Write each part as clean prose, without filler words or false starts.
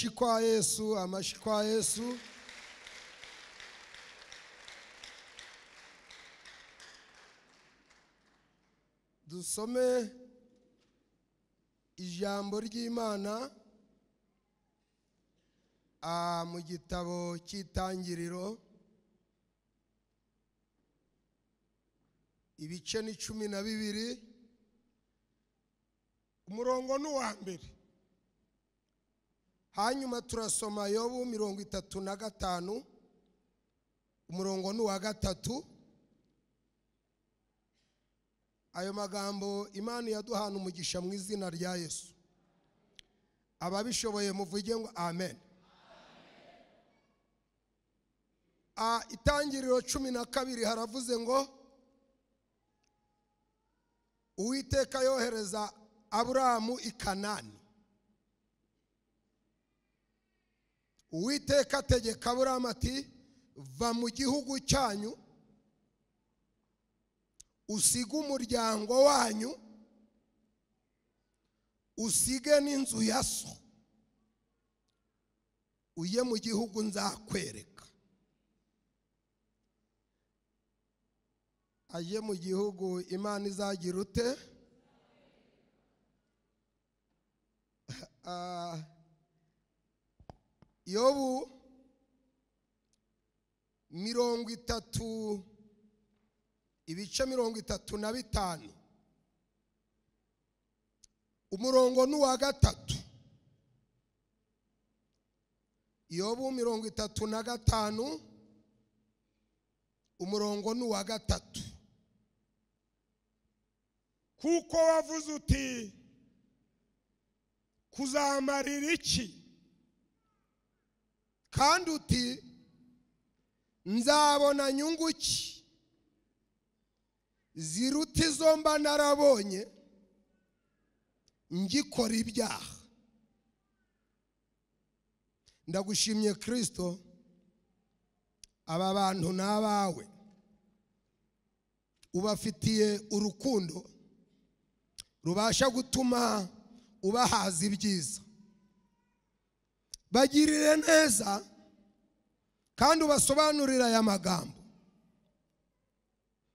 Amashyi kwa Yesu, amashyi kwa Yesu. Dusome ijambo ry'Imana mu gitabo cy'Itangiriro, ibice ni 12, umurongo n'uwa mbere. Hanyuma turasoma Yobu 35, umurongo n'uwa gatatu. Ayo magambo Imana yaduhana umugisha mu izina rya Yesu. Ababishoboye muvuge ngo amen. Itangiriro 12 haravuze ngo Uwiteka yohereza Aburahamu i Kanani. Uwiteka ategeka Aburahamu ati, va mu gihugu cyanyu, usige umuryango wanyu, usige n'inzu ya so, ujye mu gihugu nzakwereka. Aje mu gihugu Imana izagira ute? Yobu 30, ibice 35, umurongo n'uwa gatatu. Yobu 35, umurongo n'uwa gatatu. Kuko wavuze uti, kuzamarira iki? Kandi uti, nzabona nyungu ki ziruta izo mba narabonye ngikora ibyaha? Ndagushimye Kristo, aba bantu n'abawe ubafitiye urukundo rubasha gutuma ubahaza ibyiza. Bagirire neza kandi ubasobanurira aya magambo.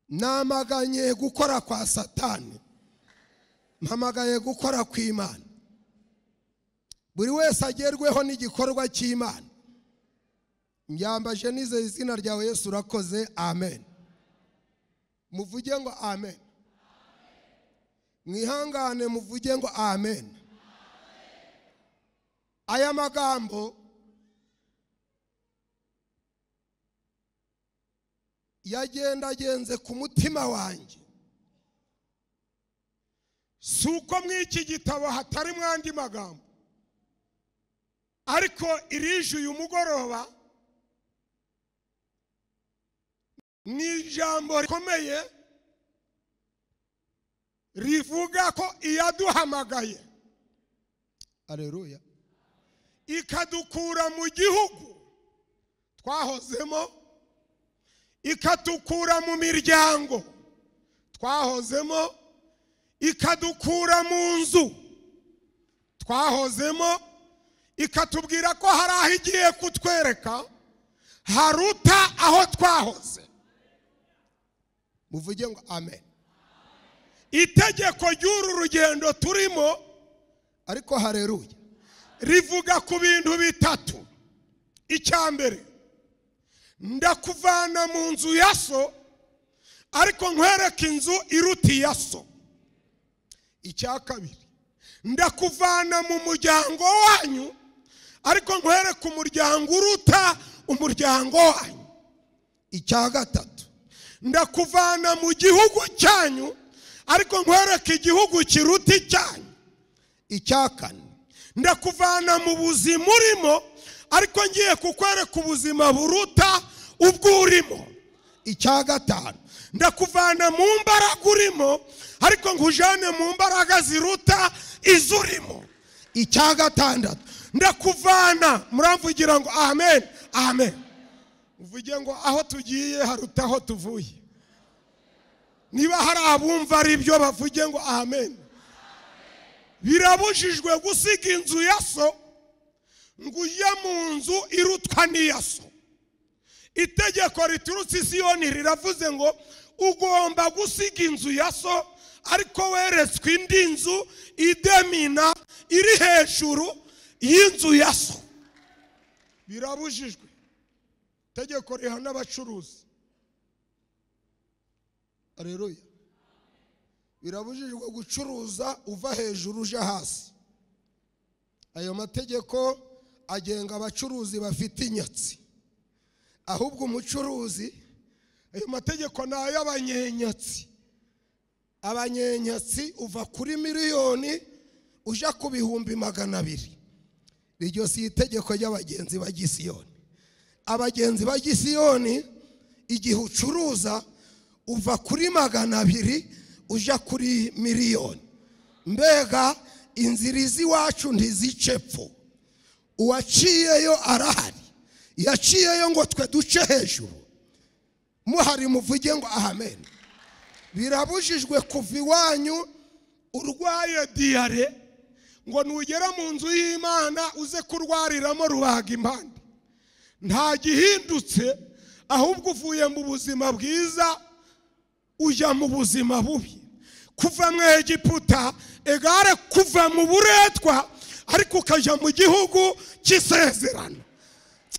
Namaganye gukora kwa Satani, mpamagaye gukora kw'Imana. Buri wese agerweho n'igikorwa cy'Imana. Mbyambaje nize izina ryawe Yesu, urakoze. Amen. Muvuge ngo amen. Mwihangane muvuge ngo amen. Aya magambo yagendagenze ku mutima wanjye. Suko mw'iki gitabo hatari mwandi magambo, ariko irije uyu mugoroba ni ijambo rikomeye rivuga ko iyaduhamagaye, aleluya, ikadukura mu gihugu twahozemo, ikatukura mu miryango twahozemo, ikadukura mu nzu twahozemo, ikatubwira ko hari aho igiye kutwereka haruta aho twahoze. Muvuge ngo amen. Itegeko ry'uru rugendo turimo, ariko haleluya, rivuga ku bintu bitatu. Icyambere, ndakuvana mu nzu ya so, ariko nkwereka inzu iruta iya so. Icyakabiri, ndakuvana mu muryango wanyu, ariko nkwereka umuryango uruta umuryango wanyu. Icyagatatu, ndakuvana mu gihugu cyanyu, ariko nkwereka igihugu kiruta icyanyu. Icyakane, ndakuvana mu buzima urimo, ariko ngiye kukwereka ubuzima buruta ubwo urimo. Icyagatanu, ndakuvana mu mbaraga urimo, ariko nkujane mu mbaraga ziruta izo urimo. Icyagatandatu, ndakuvana, muramvugira ngo amen, amen. Uvuge ngo aho tugiye haruta aho tuvuye. Niba hari abumva ari byo bavuge ngo amen. Birabujijwe gusiga inzu ya so ngo ujye mu nzu irutwa n'iya so. Itegeko riturutse i Siyoni riravuze ngo ugomba gusiga inzu ya so, ariko weretswe indi nzu idemina iri hejuru y'inzu ya so. Birabujijwe. Itegeko rihana abacuruzi. Haleluya. Birabujijwe gucuruza uva hejuru uja hasi. Ayo mategeko agenga abacuruzi bafite inyatsi. Ahubwo umucuruzi, ayo mategeko ni ay'abanyenyatsi. Abanyenyatsi uva kuri miliyoni uja ku bihumbi 200. Iryo si itegeko ry'abagenzi ba Gisiyoni. Abagenzi ba Gisiyoni igihe ucuruza uva kuri 200 uja kuri miliyoni. Mbega inzira iwacu ntizicepfo. Uwaciyeyo arahari. Yaciyeyo ngo twe duce hejuru. Muhari muvuge ngo amen. Birabujijwe kuva iwanyu urwaye diare ngo nugera mu nzu y'Imana uze kurwariramo rubaga impande. Nta gihindutse, ahubwo uvuye mu buzima bwiza ujya mu buzima bubi. Kuva mu Egiputa egare kuva mu buretwa, ariko ukajya mu gihugu cy'isezerano.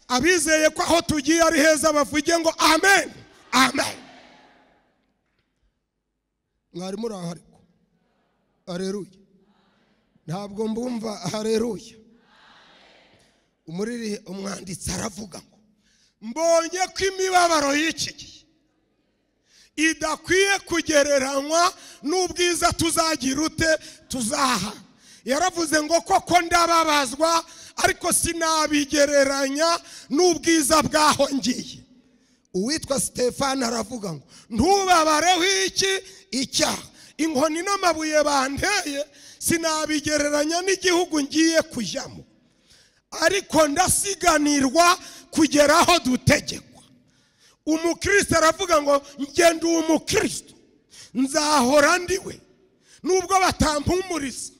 Abizeye ko aho tugiye ari heza bavuge ngo amen. Amen. Mwari muri aho ariko. Haleluya. Ntabwo mbumva haleluya. Umuriri umwanditsi aravuga ngo mbonye ko imibabaro y'iki gihe idakwiye kugereranywa n'ubwiza tuzagira ute tuzaha. Yaravuze ngo koko ndababazwa, ariko sinabigereranya n'ubwiza bwaho ngiye. Uwitwa Stefano aravuga ngo ntubabareho iki icyaha, inkoni n'amabuye banteye sinabigereranya n'igihugu ngiye kujyamo, ariko ndasiganirwa kugeraho dutegekwa. Umukristo aravuga ngo ngende umukristo nzahora ndiwe nubwo batampumuriza.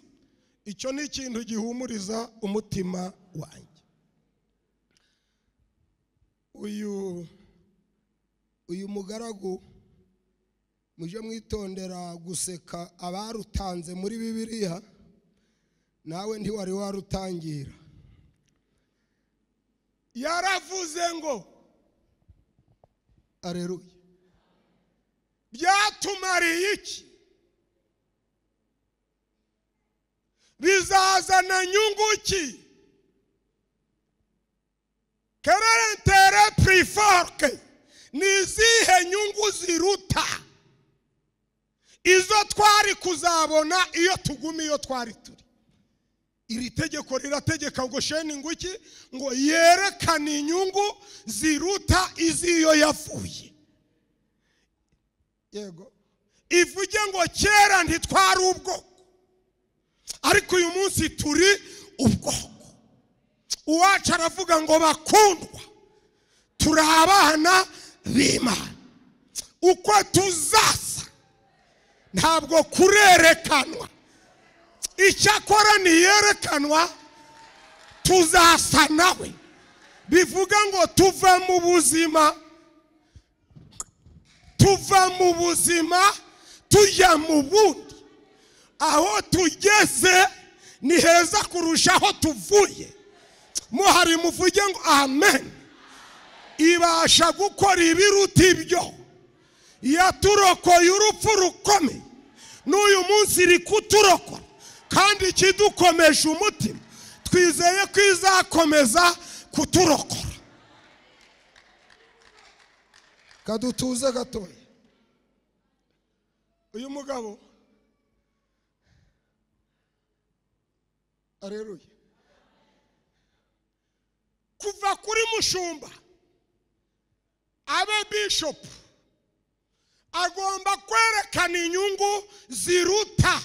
Icyo ni ikintu gihumuriza umutima wanjye. Uyu mugaragu muje mwitondera guseka abarutanze muri Bibiliya, nawe ntiwari warutangira. Yaravuze ngo haleluya. Byatumariye iki? Bizazana nyungu ki? Quel intérêt plus fort que nizihe nyungu ziruta izo twari kuzabona iyo tuguma iyo twari turi? Iri tegeko rirategeka ngo sheni nguki ngo yerekane inyungu ziruta iziyo yavuye. Yego. Ivuge ngo kera ntitwari ubwoko, ariko uyu munsi turi ubwoko. Uwacu aravuga ngo bakundwa turi abana b'Imana. Uko tuzasa ntabwo kurerekanwa, icyakora niyerekanwa tuzasa nawe. Bivuga ngo tuva mu buzima tujya mu bundi. Aho tugeze ni heza kurusha aho tuvuye. Muhari muvuge ngo amen. Ibasha gukora ibiruta ibyo. Yaturokoye urupfu rukomeye, n'uyu munsi iri kuturokora, kandi kidukomeje umutima. Twizeye ko izakomeza kuturokora. Kadutuze gatoya. Uyu mugabo haleluya, kuva kuri mushumba abe bishop, agomba kwerekana inyungu ziruta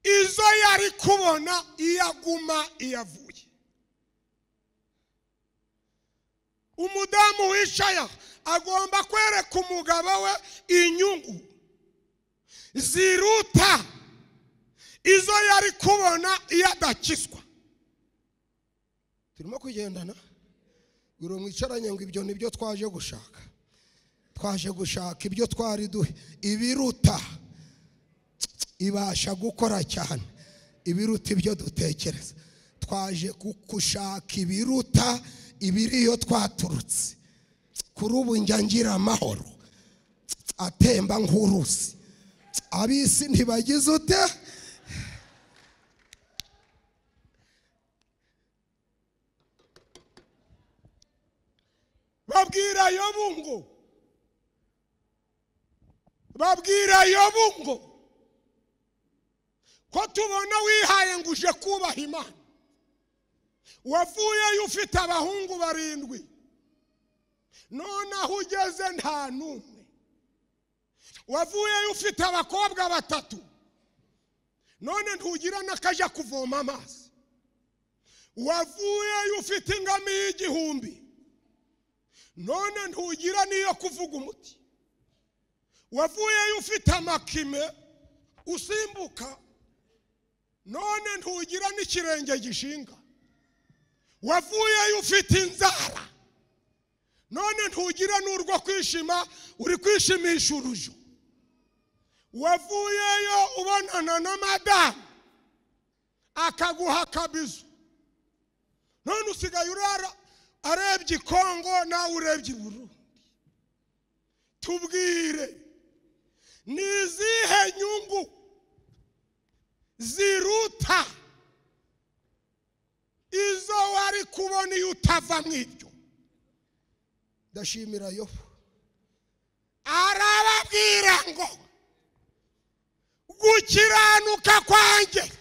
izo yari kubona iyaguma iyavuye. Umudamu w'Ishaya agomba kwereka umugabo we inyungu ziruta izo yari kubona iyadakizwa. turimo kugendana biro mwicaranye ngo ibyo nibyo twaje gushaka. Twaje gushaka ibyo twari duhe ibiruta ibasha gukora cyane ibiruta ibyo dutekereza. Twaje gushaka ibiruta ibiriyo twaturutse. Kuri ubu njya ngira amahoro atemba nk'uruzi. Abisi ntibagize ute? babwira Yobu ngo ko tubona wihaye ngo uje kubaha Imana. Wavuyeyo ufite abahungu 7 none aho ugeze nta numwe. Wavuyeyo ufite abakobwa 3 none ntugira n'akaja kuvoma amazi. Wavuyeyo ufite ingamiya 1000 none ntugira niyo kuvuga umuti. Wavuyeyo ufite amakime usimbuka none ntugira n'ikirenge gishinga. Wavuyeyo ufite inzara none ntugira n'urwo kwishima uri kwishimisha urujo. Wavuyeyo ubonana na madamu akaguha kabizo none usigaye urara arebye Kongo nawe urebye Burundi. Tubwire nizihe nyungu ziruta izo wari kubona iyo utava mwibyo? Ndashimira Yobu arababwira ngo gukiranuka kwanjye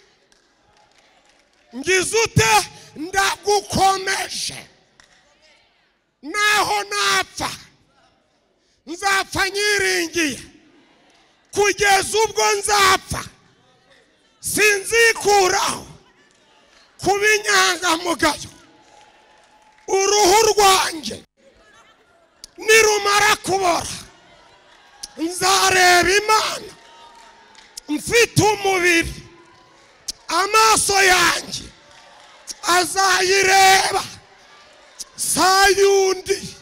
ngize ute? Ndagukomeje. Naho napfa nzapfa nyiringiye kugeza ubwo nzapfa. Sinzikuraho kuba inyangamugayo. Uruhu rwanjye nirumara kubora nzareba Imana mfite umubiri. Amaso yanjye azayireba. Sayundi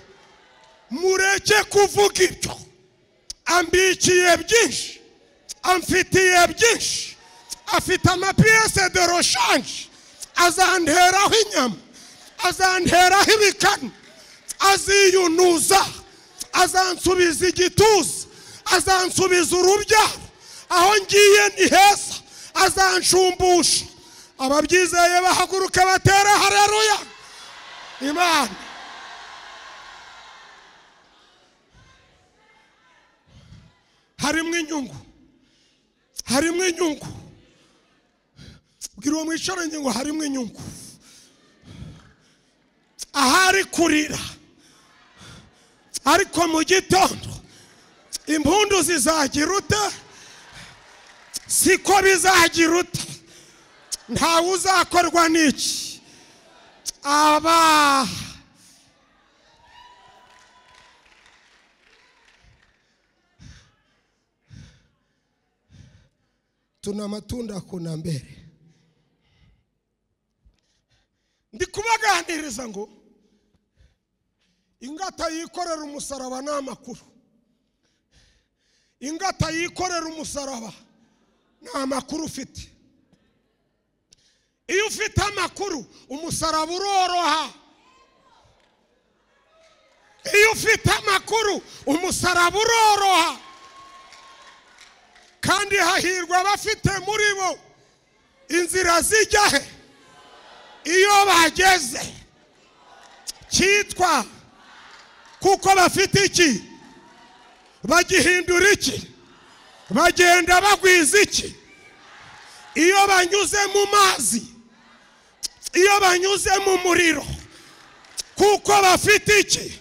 mureke kuvuga ibyo. Ambikiye byinshi, amfitiye byinshi. Afite amapiyese de roshanje. Azanteraho inyama, azanteraho ibikanu, aziyunuza, azansubiza igituza, azansubiza urubyaro. Aho ngiye ni heza, azanshumbusha. Ababyizeye bahaguruka batera haleluya. Imana harimo inyungu, harimo inyungu. Bwira uwo mwicaranye ngo harimo inyungu. Ahari kurira ariko mu gitondo impundu zizagira ute? Siko bizagira ute? Ntawe uzakorwa n'iki. Aba tuna matunda kuna mbere. Ndikubaganiriza ngo ingata yikorera umusaraba n'amakuru. Ingata yikorera umusaraba n'amakuru ufite. Iyo ufite amakuru umusaraba uroroha. Iyo ufite amakuru umusaraba uroroha. Kandi hahirwa abafite muri bo inzira zijya he iyo bageze. Cyitwa kuko bafite iki? Bagihindura iki? Bagenda bagwiza iki? Iyo banyuze mu mazi, iyo banyuze mu muriro, kuko bafite iki?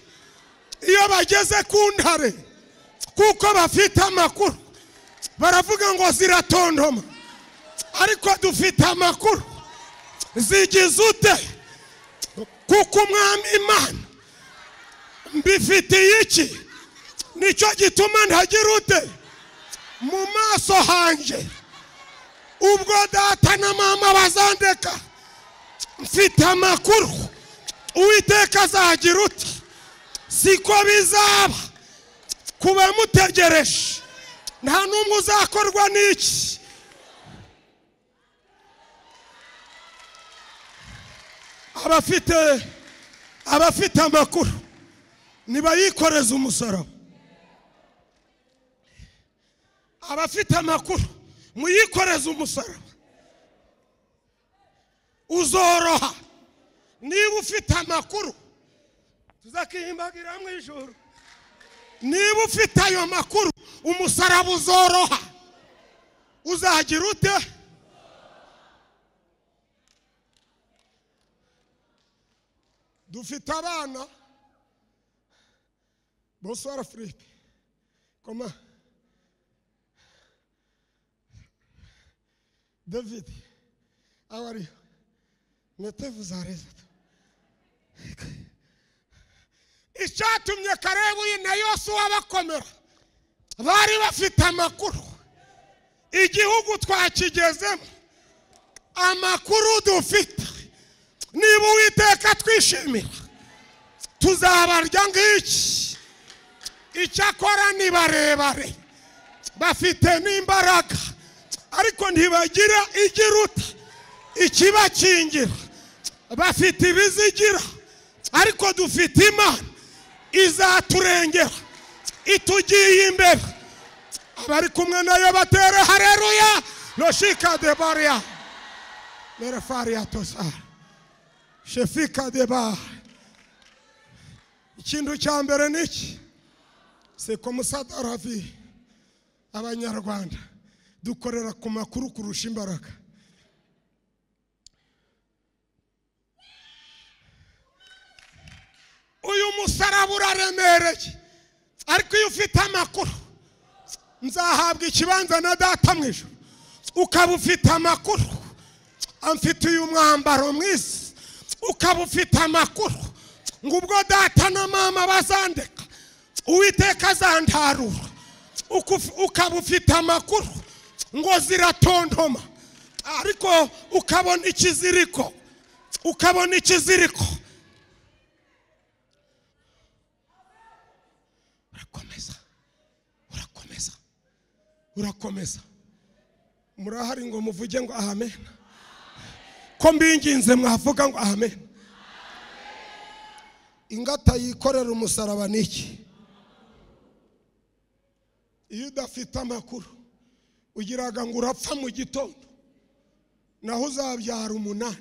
Iyo bageze ku ntare, kuko bafite amakuru. Baravuga ngo ziratondoma, ariko dufite amakuru. Zigize ute? Kuko umwami Imana mbifitiye iki? Nicyo gituma ntagira ute? Mu maso hanje ubwo data na mama bazandeka mfite amakuru Uwiteka azagira uti siko bizaba kuba mutegereje nta n'umwe uzakorwa n'iki. abafite amakuru nibayikoreza umusaraba. Abafite amakuru muyikoreza umusaraba uzoroha. Niba ufite amakuru tuzakihimbagira mu ijuru. Niba ufite ayo makuru umusaraba uzoroha. Uzagira ute? Dufite abana. Bonsoir Philippe. Comment? David, how are you? Mettez-vous à l'aise. Icyatumye Kalebu na Yosuwa bakomera bari bafite amakuru. Igihugu twakigezemo amakuru dufite. Niba Uwiteka twishimira tuzabarya ngiki. Icyakora ni barebare bafite n'imbaraga ariko ntibagira igiruta ikibakingira. Bafite ibizigira ariko dufite Imana izaturengera itugiye imbere. Abari kumwe nayo batere haleluya. Loshika de baria merefaria tosa shefika de ba. Ikintu cya mbere niki c'est comme ça dans la vie. Abanyarwanda dukorera ku makuru kurusha imbaraga. Uyu musaraba uraremereye ariko iyo ufite amakuru nzahabwa ikibanza na data mu ijuru. Ukaba ufite amakuru amfitiye umwambaro mwiza. Ukaba ufite amakuru ngo ubwo data na mama bazandeka Uwiteka azantarura. Ukaba ufite amakuru ngo ziratontoma ariko ukabona ikiziriko. Ukabona ikiziriko. Urakomeza. Murahari ngo muvuge ngo amen. Ko mbinginze mwavuga ngo amen. Ingata yikorera umusaraba niki? Iyo udafite amakuru ugiraga ngo urapfa mu gitondo naho uzabyara 8.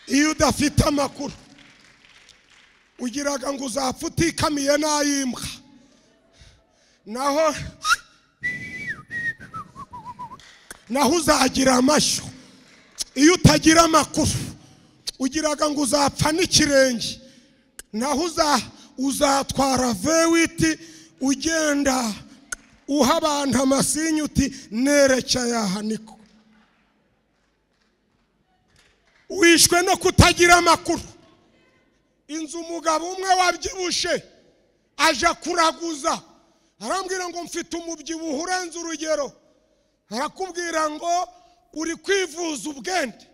Iyo udafite amakuru ugiraga ngo uzapfa utikamiye n'ayimbwa naho uzagira amashyo. Iyo utagira amakuru ugiraga ngo uzapfa n'ikirenge naho uzatwara vewiti ugenda uha abantu amasinyu uti nerekeye aha niko. Wishwe no kutagira amakuru. Inzu umugabo umwe wabyibushe aja kuraguza arambwira ngo mfite umubyibuho urenze urugero. Arakubwira ngo uri kwivuza ubwende.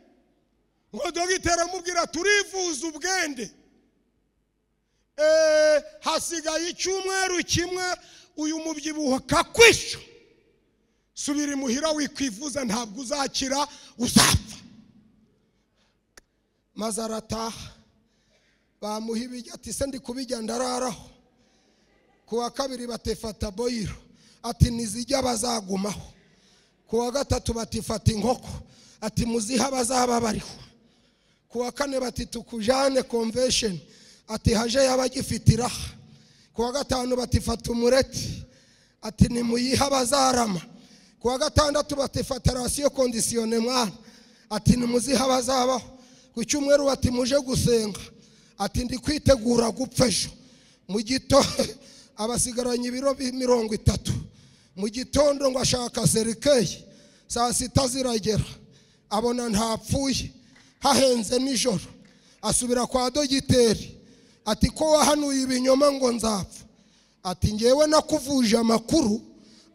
Ngo dogiteri amubwira turivuza ubwende. Hasigaye icyumweru kimwe uyu mubyibuho kakwisha. Subira imuhira wikwivuza ntabwo uzakira uzapfa. Mazarata bamuhibije ati se ndi kubijya ndararaho. Kuwa kabiri batefata boyiro ati nizijya bazagumaho. Kuwa gatatu batifata inkoko ati muziha bazaba bariho. Kuwa kane bati tukujane convention ati haje yabagifitira. Kuwa gatanu batifata umureti ati ni muyiha bazarama. Kuwa gatandatu batifata ratio conditione mwana ati ni muziha bazabaho. Ku cyumweru bati muje gusenga ati ndi kwitegura gupfa ejo. Mu gito abasigaranye ibiro 30. Mu gitondo ngo ashaka serikeye saa 6 ziragera abona ntapfuye hahenze nijoro. Asubira kwa dogiteri ati ko wahanuye ibinyoma ngo nzapfa. Ati ngewe nakuvuje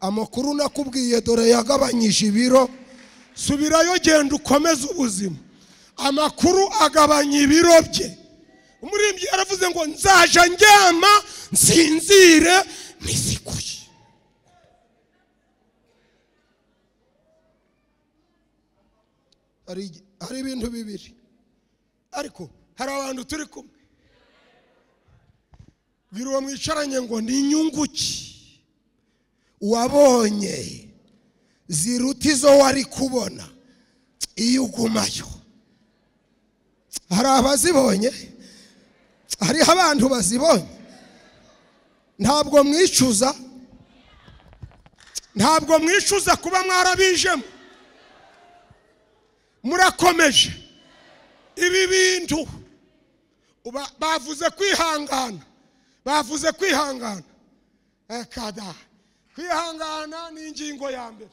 amakuru nakubwiye dore yagabanyije ibiro. Subirayo genda ukomeze ubuzima. amakuru agabanya ibiro bye. Umuririmbyi yaravuze ngo nzaja ndyama nsinzire nisikuye. Hari ibintu bibiri, ariko hari abantu turi kumwe. Bwira uwo mwicaranye ngo ni inyungu ki wabonye ziruta izo wari kubona iyo ugumayo. Hari abazibonye, hariho abantu bazibonye. Ntabwo mwicuza kuba mwarabijemo. Murakomeje ibi bintu. Bavuze kwihangana. Ekada, kwihangana ni ingingo ya mbere.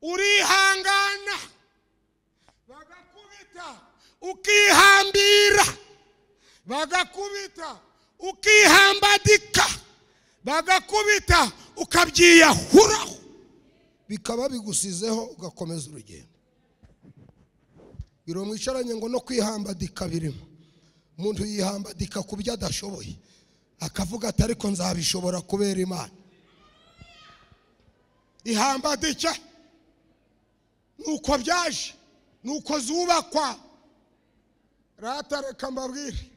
Urihangana bagakubita ukihambira, bagakubita ukihambadika, bagakubita ukabyiyahuraho, bikaba bigusizeho ugakomeza urugendo. Biro mwicaranye ngo no kwihambadika birimo. Umuntu yihambadika ku byo adashoboye, akavuga ati ariko nzabishobora kubera Imana. Ihambadike nuko byaje, nuko zubakwa. Ratareka mbabwire,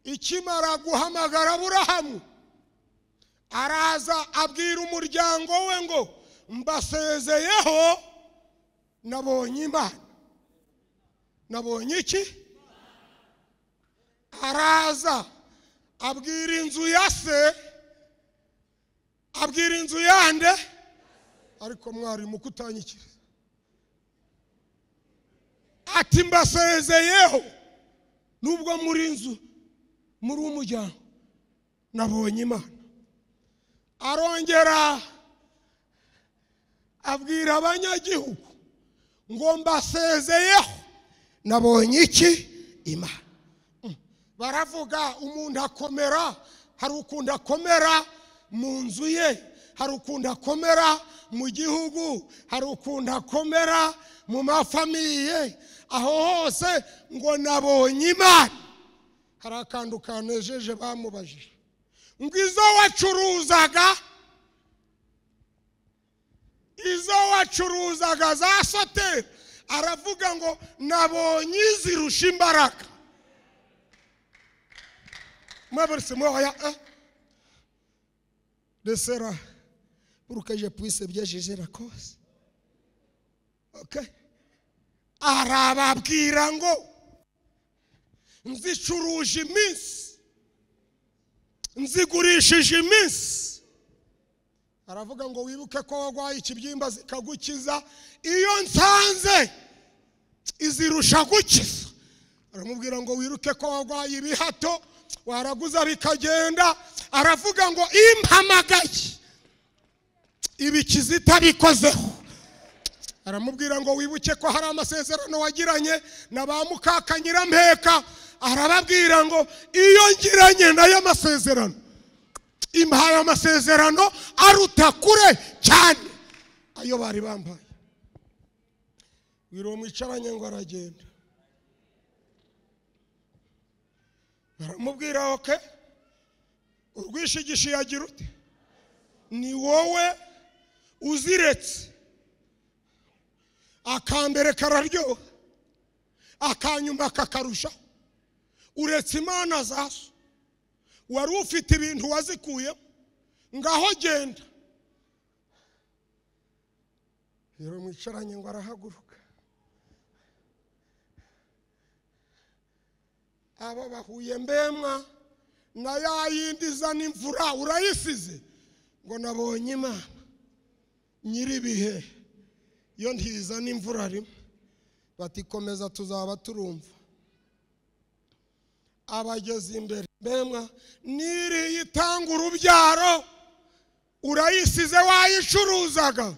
ikimara guhamagara Aburahamu, araza abwira umuryango we ngo mbasezeyeho, nabonye Imana. Nabonye iki? Araza abwira inzu ya se, abwira inzu yande, ariko mwari mukutanyikira. Ati mbasezeyeho, nubwo muri inzu muri umuryango, nabonye Imana. Arongera abwira abanyagihugu ngo mbasezeyeho, nabonye iki? Imana. Baravuga umuntu akomera, hari ukunda akomera mu nzu ye, hari ukunda akomera mu gihugu, hari ukunda akomera mu mafamiye. Aho hose ngo nabonye Imana. Hari akantu kanejeje bamubajije ngo izo wacuruzaga za Soteri, aravuga ngo nabonye izirusha imbaraga. Mwabarse moya desera pour que je puisse bien juger la cause. OK? Arababwira ngo nzicuruje iminsi, nzigurishije iminsi. Aravuga ngo wibuke ko wagwaye ikibyimba zikagukiza, iyo nsanze izirusha gukiza. Aramubwira ngo wiruke ko wagwaye ibihato, waraguza bikagenda. Aravuga ngo impamagaye ibikiza itabikozeho. Aramubwira ngo wibuke ko hari amasezerano wagiranye na ba mukaka Nyirampeka. Arababwira ngo iyo ngiranye nayo masezerano, impaye amasezerano aruta kure cyane ayo bari bambaye. Wiro mwicaranye ngo aragenda. Aramubwira OK, urwishigishi yagira ute? Ni wowe uziretse. Akambere kararyo, akanyuma kakarusha. Uretse Imana zaso, wari ufite ibintu wazikuye, ngaho genda. Yero mwicaranye ngo arahaguruka. Abo bahuye mbemwa na yayindi zana imvura urayisize, ngo nabonye Imana nyiribihe. Iyo ntizana imvura rimwe, bati komeza tuzaba turumva. Abageze imbere mbemwa niri itanga urubyaro, urayisize wayicuruzaga.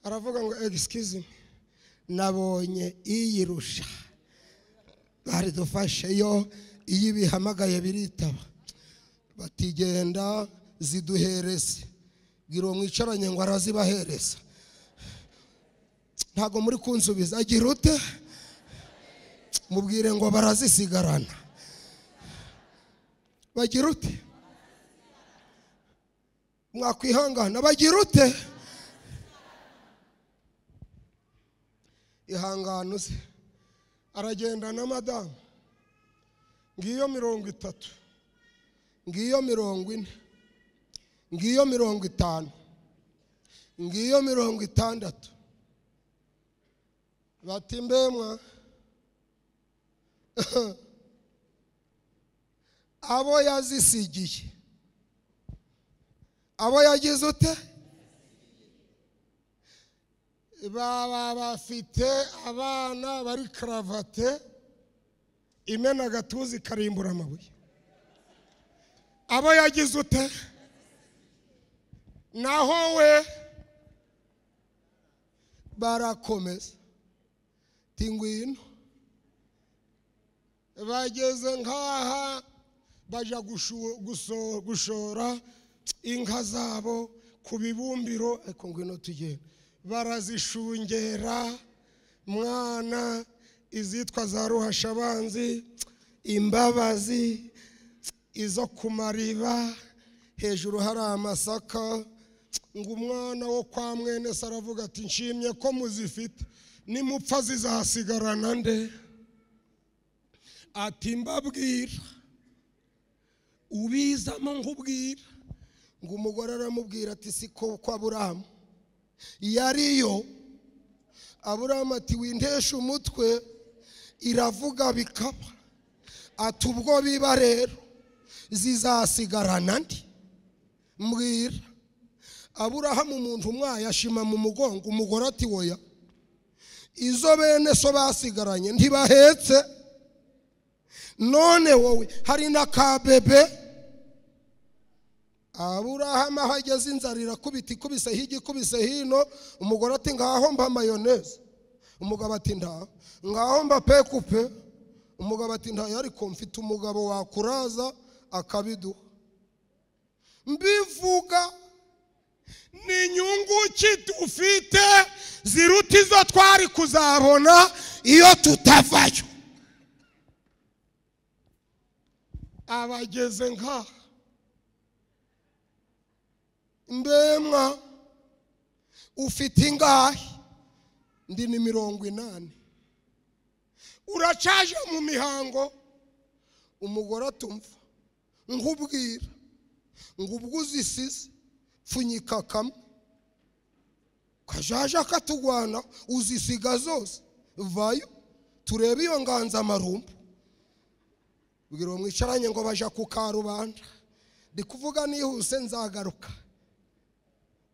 Aravuga ngo excuse me, nabonye iyirusha. Bari dufashe yo iyi bihamagaye biritaba, batigenda ziduhereze. Giro mwicaranye ngo arazibahereza. Ntago muri kunsubiza. Agira ute? mubwire ngo barazisigarana. Bagira ute? Mwakwihangana. Bagira ute? Ihangana uze. Aragenda na madamu. Ngiyo 30, ngiyo 40, ngiyo 50, ngiyo 60. Bati mbemwa abo yazisigiye, abo yagize ute? Baba bafite abana bari karavate imena agatuzi karimbura amabuye. Abo yagize ute? Naho we barakomeza. Tingwino bageze nkaha baja gushora inka zabo ku bibumbiro. Eko ngwino tugenda. Barazishungera mwana, izitwa za ruhashabanzi, imbabazi, izo kumariba, hejuru hari amasaka. Ngo umwana wo kwa mwene saravuga ati nshimye ko muzifite, nimupfa zizasigarana nde? Ati mbabwira, ubizamo nkubwira. Ngo umugore aramubwira ati siko kwa Aburahamu yariyo. Aburahamu ati wintesha umutwe, iravuga bikaba. Ati ubwo biba rero zizasigarana ndi? Mbwira. Aburahamu umuntu mwayashima mu mugongo. Umugore ati woya, izo bene so basigaranye ntibahetse, none wowe hari na kabebe. Aburahamu ahageze inzara irakubita, ikubise hirya ikubise hino. Umugore ati ngaho mba mayoneze. Umugabo ati nda. Ngaho mba pekupe. Umugabo ati nda, ariko mfite umugabo wakuraza akabiduha. Mbivuga ni inyungu ki dufite ziruta izo twari kuzabona iyo tutavayo. Abageze nka mbemwa ufite ingahe? Ndi ni 80. Uracaje mu mihango? Umugore atumva. Nkubwira ngo ubwo uzisize pfunyika kamwe, kajaja katugwana uzisiga zose. Vayo turebe iyo nganza marumbu. Bwira mwicaranye ngo baja ku Karubanda. Ndi kuvuga nihuse nzagaruka.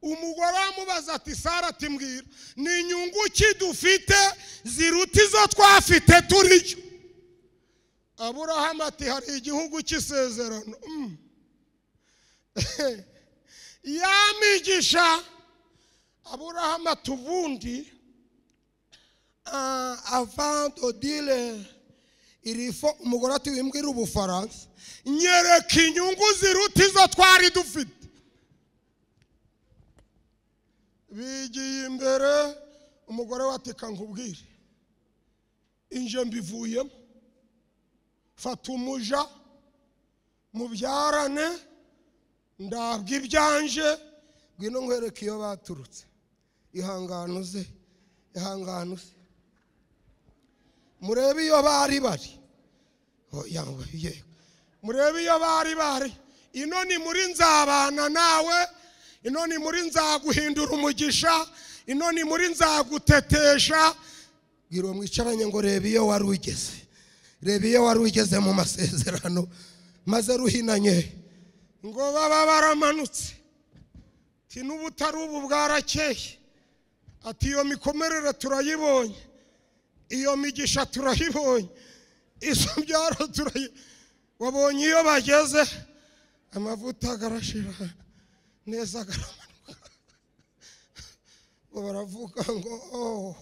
Umugore amubaza ati Sara, ati mbwira ni inyungu ki dufite ziruta izo twafite turiyo? Aburahamu ati hari igihugu cy'isezerano. Yamigisha. Aburahamu ati ubundi avant de dire il faut. Umugore ati wimbwira Ubufaransa, nyereka inyungu ziruta izo twari dufite. Bigiye imbere. Umugore watika nkubwire, inje mbivuyemo. Fata umuja mubyarane, ndabwa ibyanje, ngwino nkwereka iyo baturutse. Ihanganuze, ihanganuze. Murebe iyo bari bari. Oya ye. Murebe iyo bari bari. Ino ni muri nzabana nawe, ino ni muri nzaguhindura umugisha, ino ni muri nzagutetesha. Bwira mwicaranye ngo rebe iyo wari ugeze. Rebe iyo wari ugeze mu masezerano maze ruhinanye. Ngo baba baramanutse. Ati n'ubutari ubu bwarakeye. Ati iyo mikomerere turayibonye, iyo migisha turayibonye, izo byaro turayibonye. Wabonye iyo bageze amavuta agarashira neza agaramanuka. Ngo baravuga ngo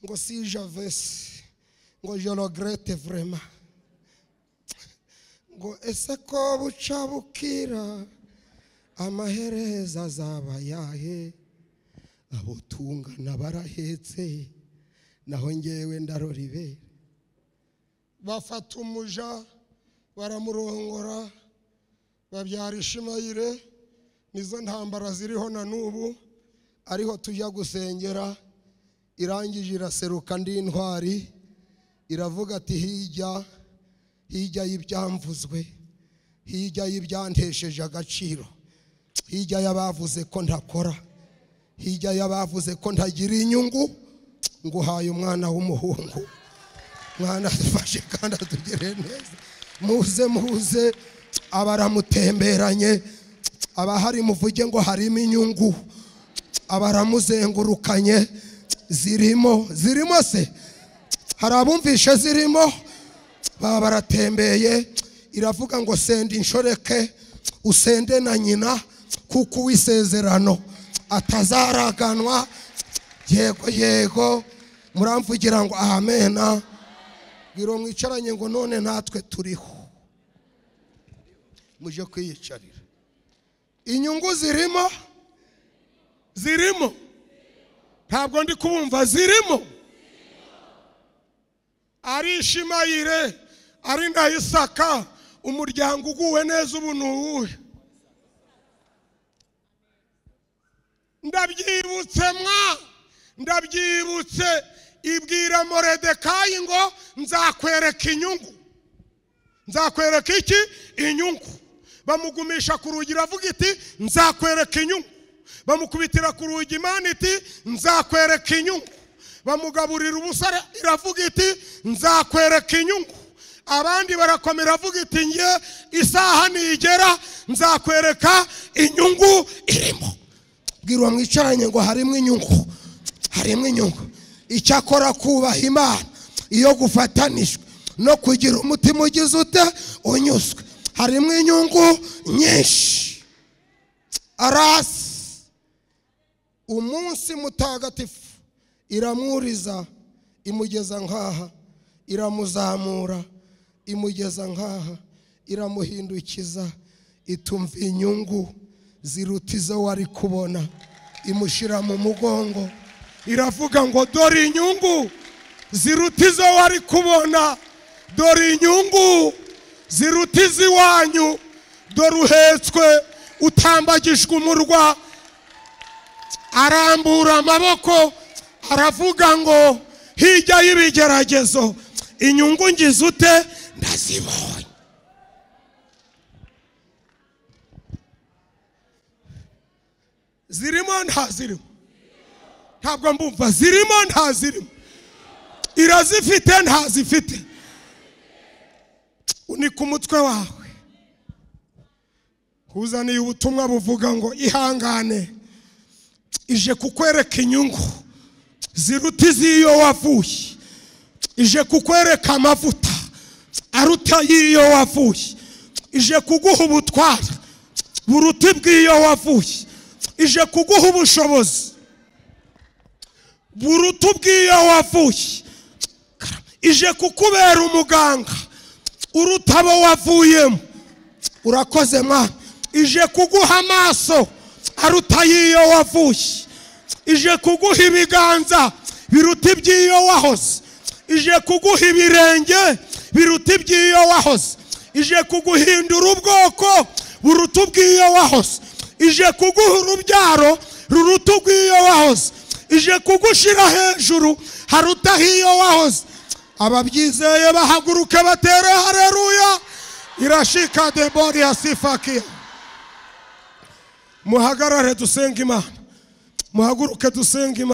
ngo si j'avais, ngo je regrette vraiment. Ngo ese ko buca bukira amahereza azaba yahe? Abo tungana barahetse naho ngewe ndarora ibere. bafata umuja baramurongora babyara Ishimayire. Nizo ntambara ziriho na nubu, ariho tujya gusengera. Irangije iraseruka ndi intwari, iravuga ati hirya y'ibyamvuzwe, hirya y'ibyantesheje agaciro, hirya y'abavuze ko ntakora, hirya y'abavuze ko ntagira inyungu, nguhaye umwana w'umuhungu. Mwana dufashe kandi atugere neza. Muze abaramutemberanye, abahari muvuge ngo harimo inyungu. Abaramuzengurukanye zirimo se, hari abumvishe zirimo, baba baratembeye. Iravuga ngo senda inshoreke usende na nyina, kuko uwisezerano atazaraganwa. Yego muramvugira ngo amena. Biro mwicaranye ngo none natwe turiho, muje kwiyicarira. Inyungu zirimo, ntabwo ndi kubumva. Zirimo, ari Ishimayire, ari na Isaka. Umuryango uguwe neza ubu nuwuhe? Ndabyibutse ibwira Moridekayi ngo nzakwereka inyungu. Nzakwereka iki? Inyungu. Bamugumisha ku rugi, iravuga iti nzakwereka inyungu. Bamukubitira ku rugi, Imana iti nzakwereka inyungu. Bamugaburira ubusara, iravuga iti nzakwereka inyungu. Abandi barakomera, avuga iti nge isaha nigera nzakwereka inyungu irimo. Bwirwa mwicaranye ngo harimo inyungu, harimo inyungu. Icyakora kubaha Imana iyo gufatanishwe no kugira umutima ugize ute unyuzwe, harimo inyungu nyinshi. Arasi umunsi mutagatifu iramwuriza, imugeza nkaha, iramuzamura, imugeza nkaha, iramuhindukiza, itumva inyungu ziruta izo wari kubona, imushira mu mugongo. Iravuga ngo dore inyungu ziruta izo wari kubona, dore inyungu ziruta iziwanyu, dore uhetswe utambagijwe umurwa. Arambura amaboko, aravuga ngo hirya y'ibigeragezo inyungu ngize ute ndazibonye. Zirimo ntazirimo? Ntabwo mbumva. Zirimo ntazirimo? Irazifite ntazifite? Unika umutwe wawe, uzaniye ubutumwa buvuga ngo ihangane ije kukwereka inyungu ziruta iziyo wavuye. Ije kukwereka amavuta aruta yiyo wavuye. Ije kuguha ubutware buruta bw'iyo wavuye. Ije kuguha ubushobozi buruta bw'iyo wavuye. Ije kukubera umuganga uruta abo wavuyemo. Urakoze Mana. Ije kuguha amaso aruta yiyo wavuye. Ije kuguha ibiganza biruta iby'iyo wahoze. Ije kuguha ibirenge biruta iby'iyo wahoze. Ije kuguhindura ubwoko buruta ubw'iyo wahoze. Ije kuguha urubyaro ruruta ubw'iyo wahoze. Ije kugushira hejuru haruta hiyo wahoze. Ababyizeye bahaguruke batere haleluya. Irashika debori ya sifakia. Muhagarare dusenga Imana. Muhaguruke dusenga Imana.